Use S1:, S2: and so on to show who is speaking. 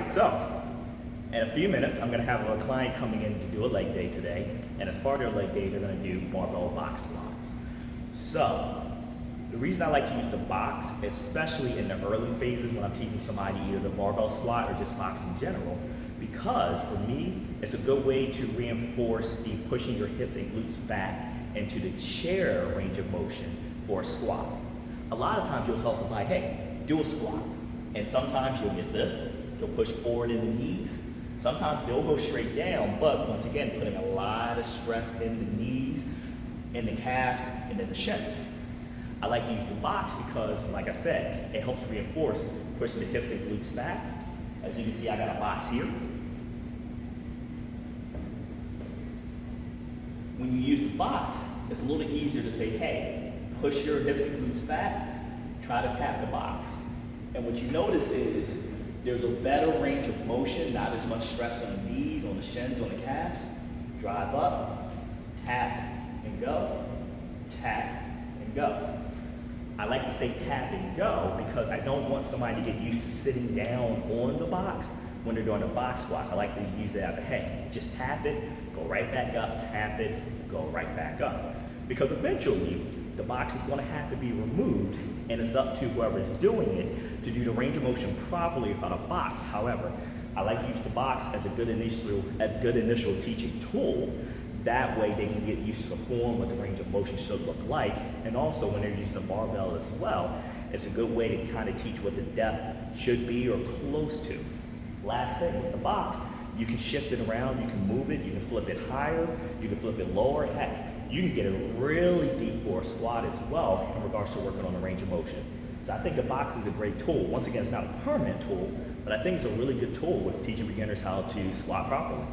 S1: right, so in a few minutes, I'm gonna have a client coming in to do a leg day today, and as part of their leg day, they're gonna do barbell box squats. So, the reason I like to use the box, especially in the early phases when I'm teaching somebody either the barbell squat or just box in general, because for me, it's a good way to reinforce the pushing your hips and glutes back into the chair range of motion for a squat. A lot of times you'll tell somebody, hey, do a squat. And sometimes you'll get this, you'll push forward in the knees. Sometimes they'll go straight down, but once again, putting a lot of stress in the knees, in the calves, and in the shins. I like to use the box because, like I said, it helps reinforce pushing the hips and glutes back. As you can see, I got a box here. When you use the box, it's a little bit easier to say, hey, push your hips and glutes back, try to tap the box. And what you notice is there's a better range of motion, not as much stress on the knees, on the shins, on the calves. Drive up, tap and go, tap and go. I like to say tap and go because I don't want somebody to get used to sitting down on the box when they're doing the box squats. I like to use it as a, hey, just tap it, go right back up, tap it, go right back up. Because eventually, the box is going to have to be removed, and it's up to whoever's doing it to do the range of motion properly without a box. However, I like to use the box as a good initial teaching tool. That way they can get used to the form, what the range of motion should look like, and also when they're using the barbell as well, it's a good way to kind of teach what the depth should be or close to. Last thing with the box, you can shift it around, you can move it, you can flip it higher, you can flip it lower, heck, you can get it really deep for a squat as well in regards to working on the range of motion. So I think the box is a great tool. Once again, it's not a permanent tool, but I think it's a really good tool with teaching beginners how to squat properly.